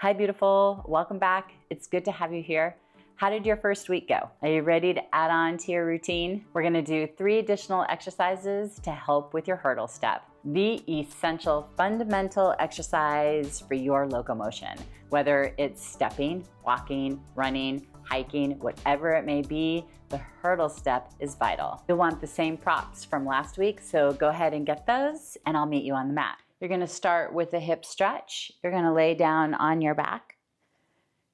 Hi, beautiful. Welcome back. It's good to have you here. How did your first week go? Are you ready to add on to your routine? We're gonna do 3 additional exercises to help with your hurdle step. The essential fundamental exercise for your locomotion, whether it's stepping, walking, running, hiking, whatever it may be, the hurdle step is vital. You'll want the same props from last week, so go ahead and get those and I'll meet you on the mat. You're gonna start with a hip stretch. You're gonna lay down on your back.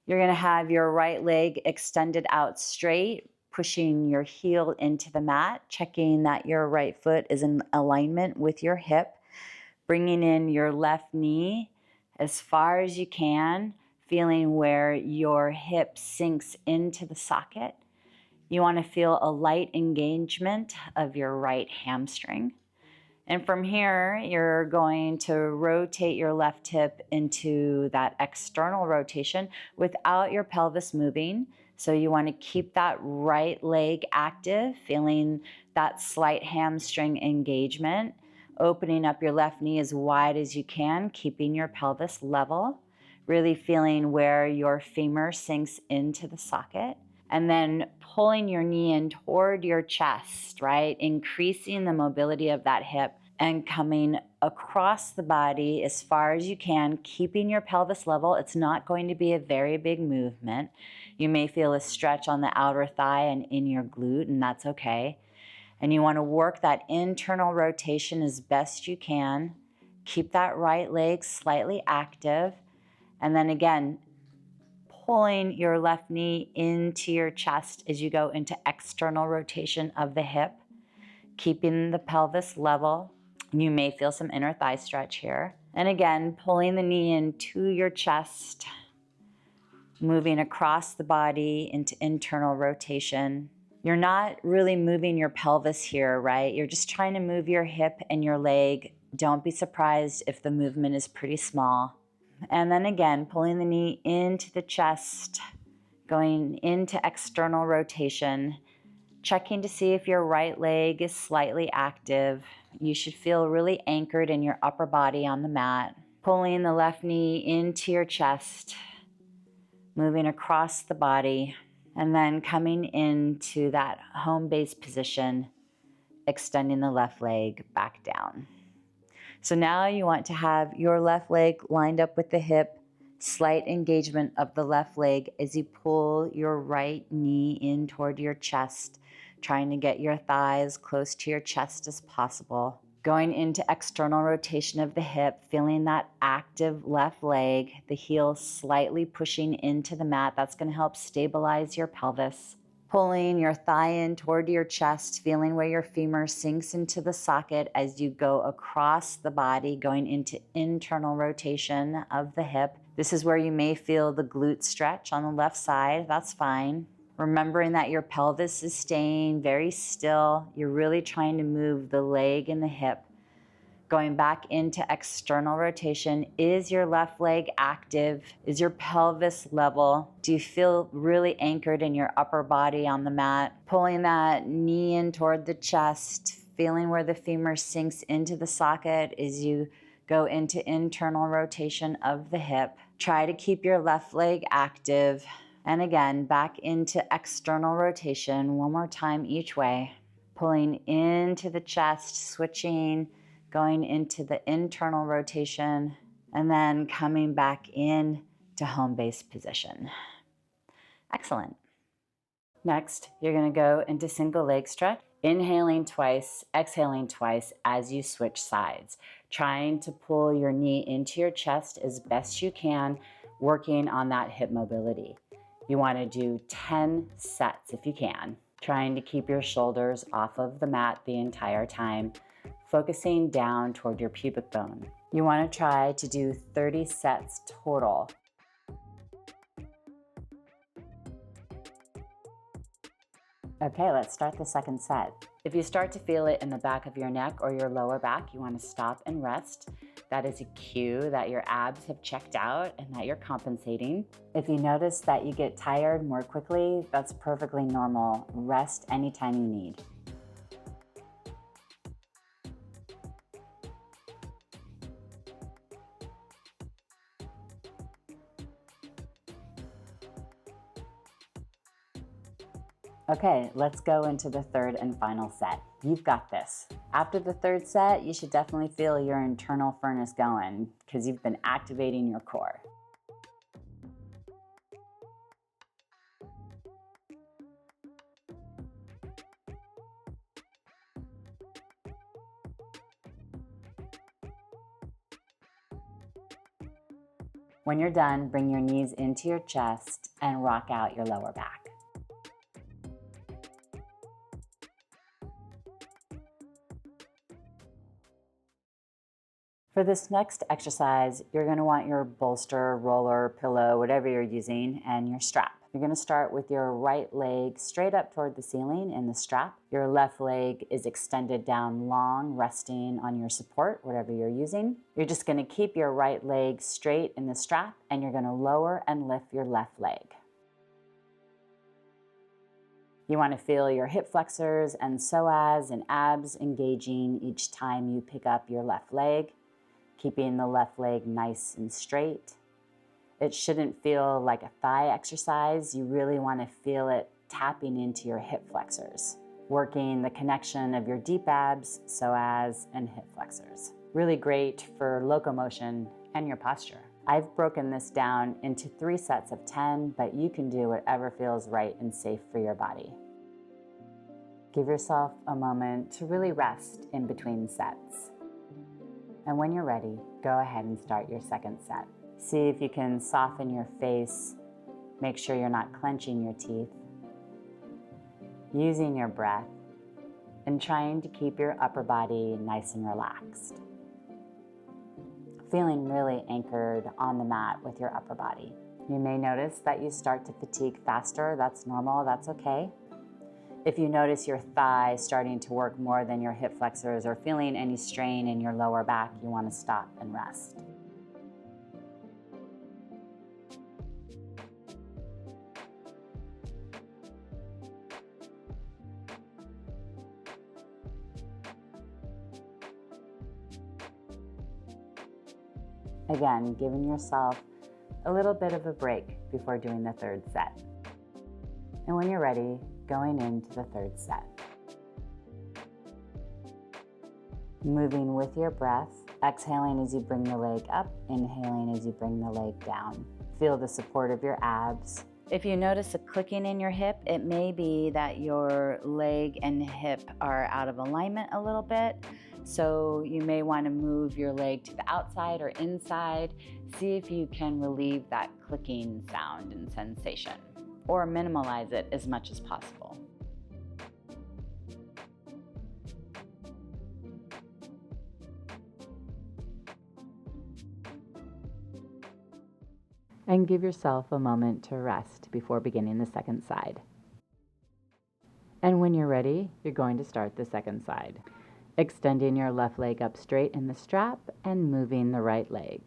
You're gonna have your right leg extended out straight, pushing your heel into the mat, checking that your right foot is in alignment with your hip, bringing in your left knee as far as you can, feeling where your hip sinks into the socket. You wanna feel a light engagement of your right hamstring. And from here, you're going to rotate your left hip into that external rotation without your pelvis moving. So you want to keep that right leg active, feeling that slight hamstring engagement, opening up your left knee as wide as you can, keeping your pelvis level, really feeling where your femur sinks into the socket. And then pulling your knee in toward your chest, right? Increasing the mobility of that hip and coming across the body as far as you can, keeping your pelvis level. It's not going to be a very big movement. You may feel a stretch on the outer thigh and in your glute, and that's okay. And you want to work that internal rotation as best you can. Keep that right leg slightly active. And then again, pulling your left knee into your chest as you go into external rotation of the hip, keeping the pelvis level. You may feel some inner thigh stretch here. And again, pulling the knee into your chest, moving across the body into internal rotation. You're not really moving your pelvis here, right? You're just trying to move your hip and your leg. Don't be surprised if the movement is pretty small. And then again, pulling the knee into the chest, going into external rotation, checking to see if your right leg is slightly active. You should feel really anchored in your upper body on the mat. Pulling the left knee into your chest, moving across the body, and then coming into that home base position, extending the left leg back down. So now you want to have your left leg lined up with the hip, slight engagement of the left leg as you pull your right knee in toward your chest, trying to get your thighs close to your chest as possible. Going into external rotation of the hip, feeling that active left leg, the heel slightly pushing into the mat. That's going to help stabilize your pelvis. Pulling your thigh in toward your chest, feeling where your femur sinks into the socket as you go across the body, going into internal rotation of the hip. This is where you may feel the glute stretch on the left side. That's fine. Remembering that your pelvis is staying very still. You're really trying to move the leg and the hip. Going back into external rotation. Is your left leg active? Is your pelvis level? Do you feel really anchored in your upper body on the mat? Pulling that knee in toward the chest, feeling where the femur sinks into the socket as you go into internal rotation of the hip. Try to keep your left leg active. And again, back into external rotation, one more time each way. Pulling into the chest, switching, going into the internal rotation, and then coming back in to home base position. Excellent. Next, you're gonna go into single leg stretch, inhaling twice, exhaling twice as you switch sides, trying to pull your knee into your chest as best you can, working on that hip mobility. You wanna do 10 sets if you can, trying to keep your shoulders off of the mat the entire time, focusing down toward your pubic bone. You wanna try to do 30 sets total. Okay, let's start the second set. If you start to feel it in the back of your neck or your lower back, you wanna stop and rest. That is a cue that your abs have checked out and that you're compensating. If you notice that you get tired more quickly, that's perfectly normal. Rest anytime you need. Okay, let's go into the third and final set. You've got this. After the third set, you should definitely feel your internal furnace going because you've been activating your core. When you're done, bring your knees into your chest and rock out your lower back. For this next exercise, you're going to want your bolster, roller, pillow, whatever you're using, and your strap. You're going to start with your right leg straight up toward the ceiling in the strap. Your left leg is extended down long, resting on your support, whatever you're using. You're just going to keep your right leg straight in the strap, and you're going to lower and lift your left leg. You want to feel your hip flexors and psoas and abs engaging each time you pick up your left leg, keeping the left leg nice and straight. It shouldn't feel like a thigh exercise. You really want to feel it tapping into your hip flexors, working the connection of your deep abs, psoas, and hip flexors. Really great for locomotion and your posture. I've broken this down into 3 sets of 10, but you can do whatever feels right and safe for your body. Give yourself a moment to really rest in between sets. And when you're ready, go ahead and start your second set. See if you can soften your face. Make sure you're not clenching your teeth. Using your breath and trying to keep your upper body nice and relaxed. Feeling really anchored on the mat with your upper body. You may notice that you start to fatigue faster. That's normal, that's okay. If you notice your thigh starting to work more than your hip flexors or feeling any strain in your lower back, you want to stop and rest. Again, giving yourself a little bit of a break before doing the third set. And when you're ready, going into the third set. Moving with your breath, exhaling as you bring the leg up, inhaling as you bring the leg down. Feel the support of your abs. If you notice a clicking in your hip, it may be that your leg and hip are out of alignment a little bit. So you may want to move your leg to the outside or inside. See if you can relieve that clicking sound and sensation, or minimize it as much as possible. And give yourself a moment to rest before beginning the second side. And when you're ready, you're going to start the second side. Extending your left leg up straight in the strap and moving the right leg.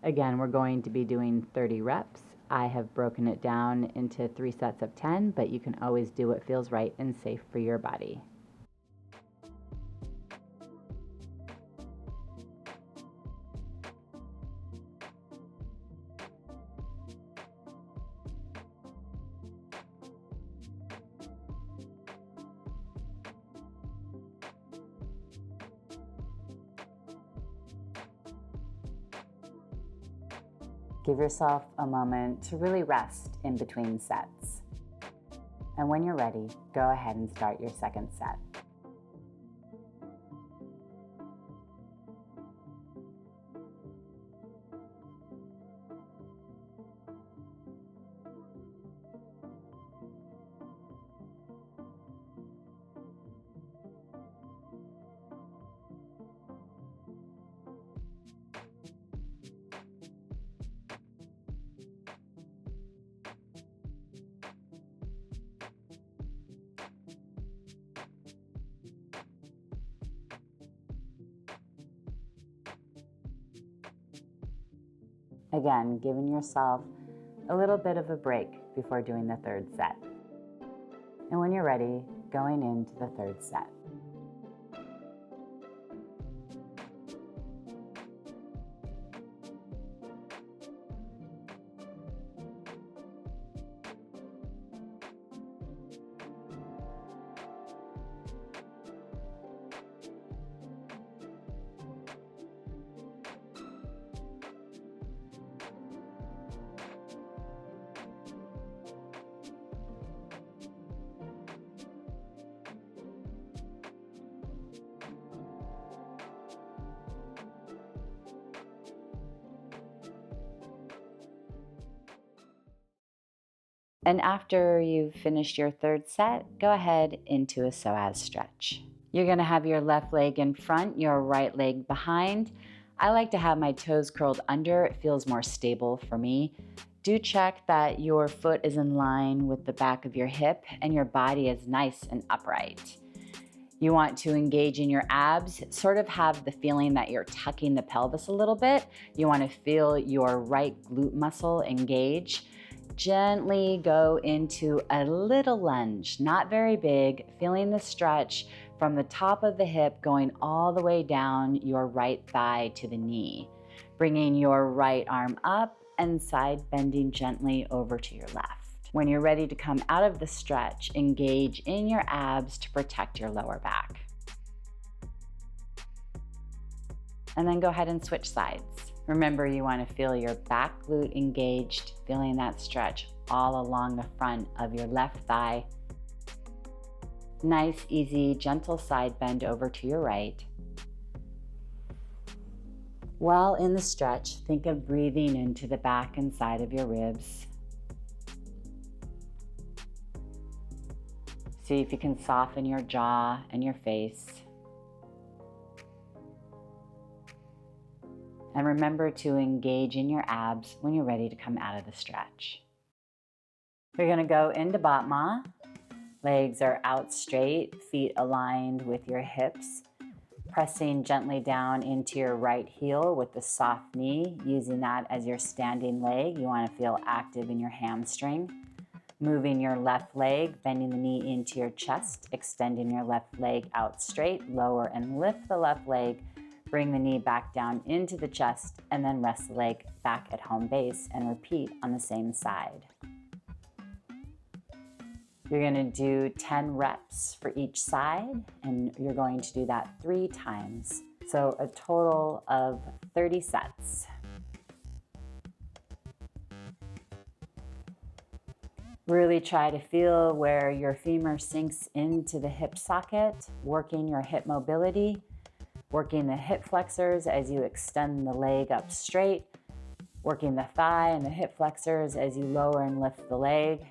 Again, we're going to be doing 30 reps. I have broken it down into 3 sets of 10, but you can always do what feels right and safe for your body. Give yourself a moment to really rest in between sets. And when you're ready, go ahead and start your second set. Again, giving yourself a little bit of a break before doing the third set. And when you're ready, going into the third set. And after you've finished your third set, go ahead into a psoas stretch. You're gonna have your left leg in front, your right leg behind. I like to have my toes curled under. It feels more stable for me. Do check that your foot is in line with the back of your hip and your body is nice and upright. You want to engage in your abs, sort of have the feeling that you're tucking the pelvis a little bit. You want to feel your right glute muscle engage. Gently go into a little lunge, not very big, feeling the stretch from the top of the hip going all the way down your right thigh to the knee. Bringing your right arm up and side bending gently over to your left. When you're ready to come out of the stretch, engage in your abs to protect your lower back. And then go ahead and switch sides. Remember, you want to feel your back glute engaged, feeling that stretch all along the front of your left thigh. Nice, easy, gentle side bend over to your right. While in the stretch, think of breathing into the back and side of your ribs. See if you can soften your jaw and your face. And remember to engage in your abs when you're ready to come out of the stretch. We're gonna go into battement. Legs are out straight, feet aligned with your hips. Pressing gently down into your right heel with the soft knee, using that as your standing leg. You wanna feel active in your hamstring. Moving your left leg, bending the knee into your chest, extending your left leg out straight, lower and lift the left leg, bring the knee back down into the chest, and then rest the leg back at home base and repeat on the same side. You're gonna do 10 reps for each side, and you're going to do that 3 times. So a total of 30 sets. Really try to feel where your femur sinks into the hip socket, working your hip mobility, working the hip flexors as you extend the leg up straight, working the thigh and the hip flexors as you lower and lift the leg.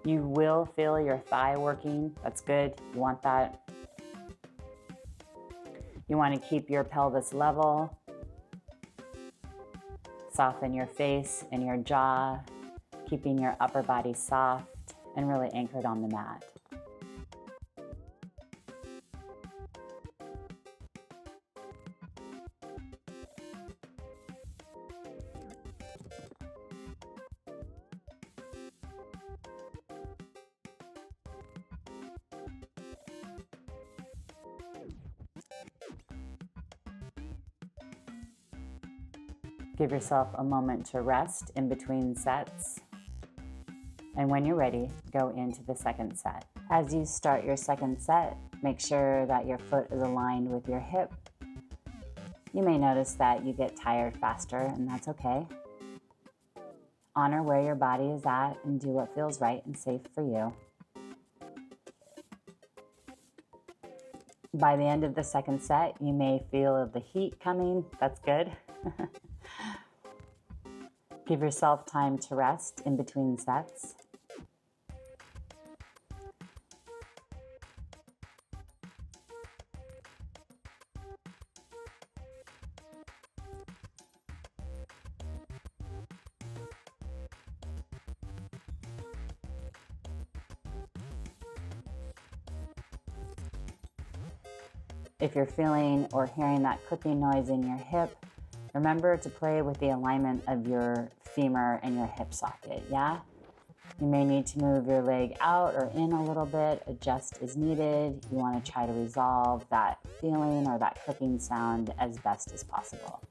You will feel your thigh working. That's good. You want that. You want to keep your pelvis level. Soften your face and your jaw, keeping your upper body soft and really anchored on the mat. Give yourself a moment to rest in between sets. And when you're ready, go into the second set. As you start your second set, make sure that your foot is aligned with your hip. You may notice that you get tired faster, and that's okay. Honor where your body is at and do what feels right and safe for you. By the end of the second set, you may feel the heat coming. That's good. Give yourself time to rest in between sets. If you're feeling or hearing that clicking noise in your hip, remember to play with the alignment of your femur and your hip socket, yeah? You may need to move your leg out or in a little bit, adjust as needed. You want to try to resolve that feeling or that clicking sound as best as possible.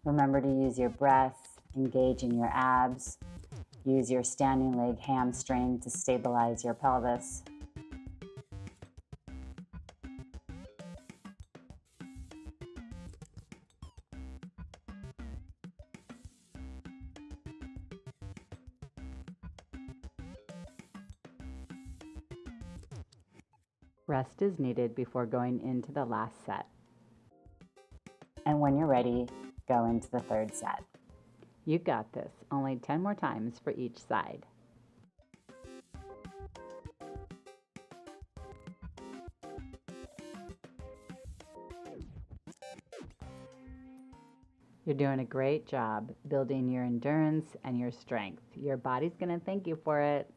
Remember to use your breath, engage in your abs, use your standing leg hamstring to stabilize your pelvis. Rest is needed before going into the last set. And when you're ready, go into the third set. You got this. Only 10 more times for each side. You're doing a great job building your endurance and your strength. Your body's going to thank you for it.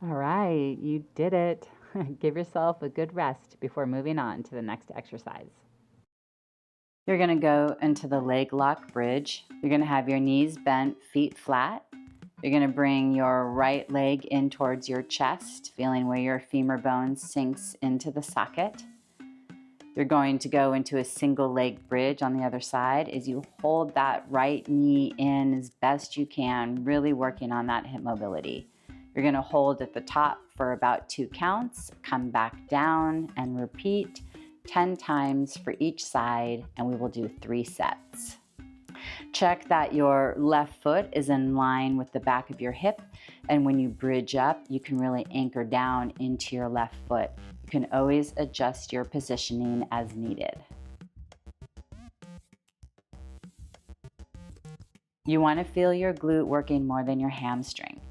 All right, you did it. Give yourself a good rest before moving on to the next exercise. You're going to go into the leg lock bridge. You're going to have your knees bent, feet flat. You're going to bring your right leg in towards your chest, feeling where your femur bone sinks into the socket. You're going to go into a single leg bridge on the other side as you hold that right knee in as best you can, really working on that hip mobility. You're going to hold at the top for about 2 counts, come back down and repeat 10 times for each side, and we will do 3 sets. Check that your left foot is in line with the back of your hip, and when you bridge up, you can really anchor down into your left foot. You can always adjust your positioning as needed. You want to feel your glute working more than your hamstring.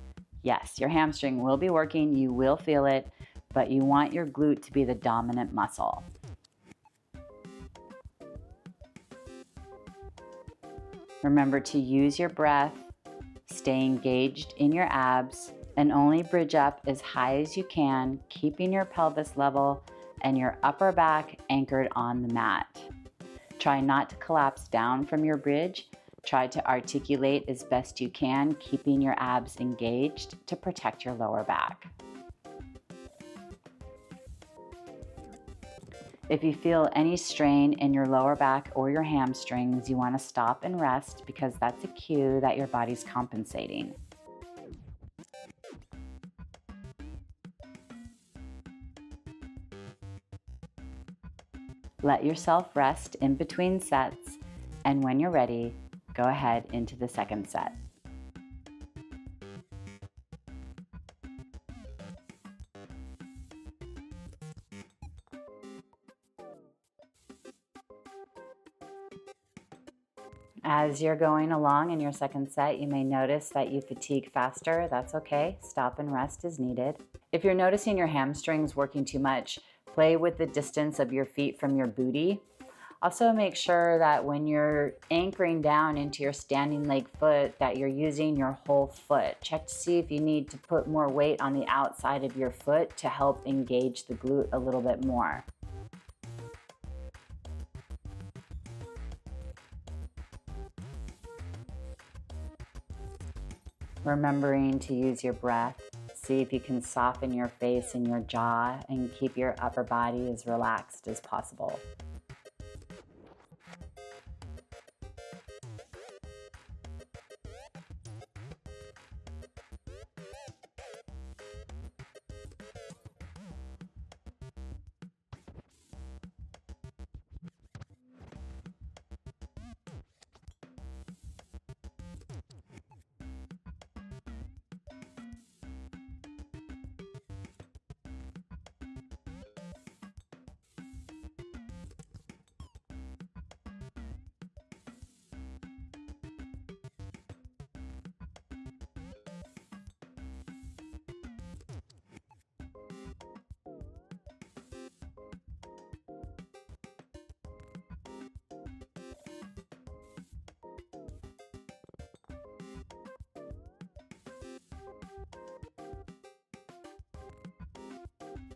Yes, your hamstring will be working, you will feel it, but you want your glute to be the dominant muscle. Remember to use your breath, stay engaged in your abs, and only bridge up as high as you can, keeping your pelvis level and your upper back anchored on the mat. Try not to collapse down from your bridge. Try to articulate as best you can, keeping your abs engaged to protect your lower back. If you feel any strain in your lower back or your hamstrings, you want to stop and rest because that's a cue that your body's compensating. Let yourself rest in between sets, and when you're ready, go ahead into the second set. As you're going along in your second set, you may notice that you fatigue faster. That's okay. Stop and rest as needed. If you're noticing your hamstrings working too much, play with the distance of your feet from your booty. Also make sure that when you're anchoring down into your standing leg foot that you're using your whole foot. Check to see if you need to put more weight on the outside of your foot to help engage the glute a little bit more. Remembering to use your breath. See if you can soften your face and your jaw and keep your upper body as relaxed as possible.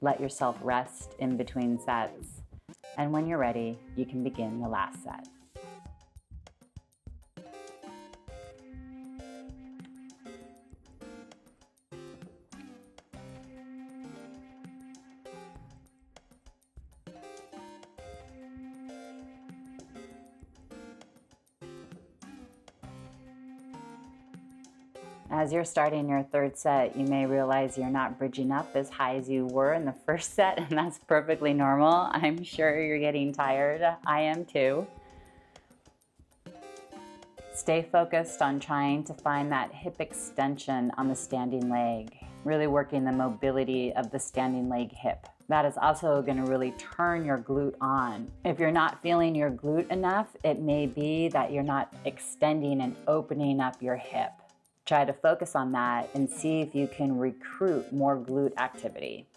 Let yourself rest in between sets. And when you're ready, you can begin the last set. As you're starting your third set, you may realize you're not bridging up as high as you were in the first set, and that's perfectly normal. I'm sure you're getting tired. I am too. Stay focused on trying to find that hip extension on the standing leg, really working the mobility of the standing leg hip. That is also going to really turn your glute on. If you're not feeling your glute enough, it may be that you're not extending and opening up your hip. Try to focus on that and see if you can recruit more glute activity.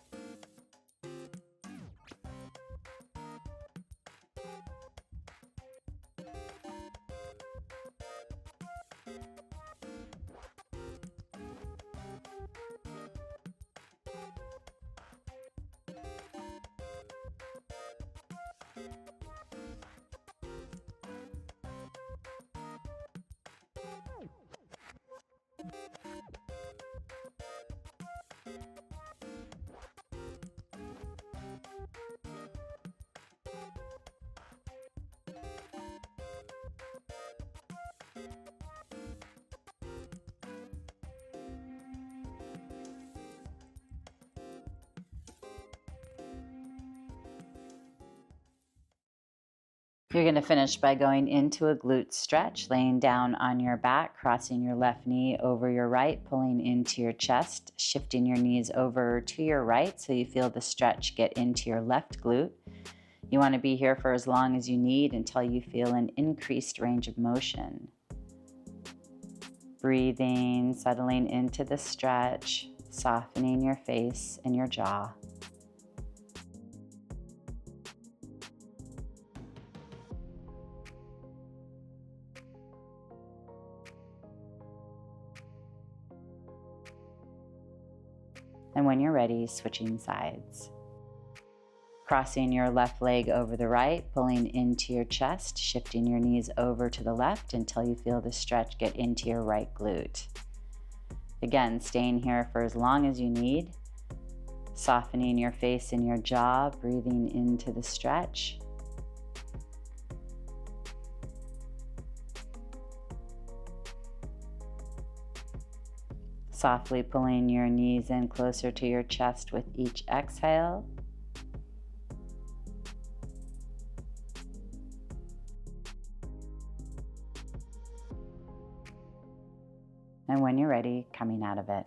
You're going to finish by going into a glute stretch, laying down on your back, crossing your left knee over your right, pulling into your chest, shifting your knees over to your right so you feel the stretch get into your left glute. You want to be here for as long as you need until you feel an increased range of motion. Breathing, settling into the stretch, softening your face and your jaw. And when you're ready, switching sides. Crossing your left leg over the right, pulling into your chest, shifting your knees over to the left until you feel the stretch get into your right glute. Again, staying here for as long as you need, softening your face and your jaw, breathing into the stretch. Softly pulling your knees in closer to your chest with each exhale. And when you're ready, coming out of it.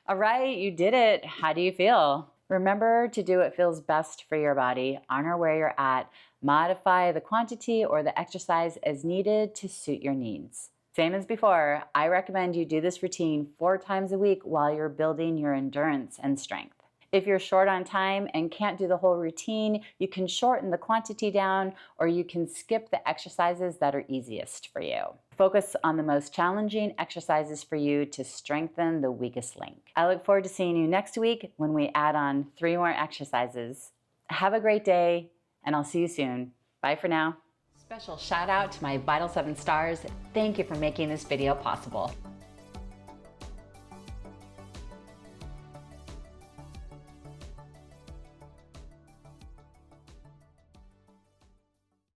All right, you did it. How do you feel? Remember to do what feels best for your body. Honor where you're at. Modify the quantity or the exercise as needed to suit your needs. Same as before, I recommend you do this routine 4 times a week while you're building your endurance and strength. If you're short on time and can't do the whole routine, you can shorten the quantity down, or you can skip the exercises that are easiest for you. Focus on the most challenging exercises for you to strengthen the weakest link. I look forward to seeing you next week when we add on 3 more exercises. Have a great day, and I'll see you soon. Bye for now. Special shout out to my Vital 7 stars. Thank you for making this video possible.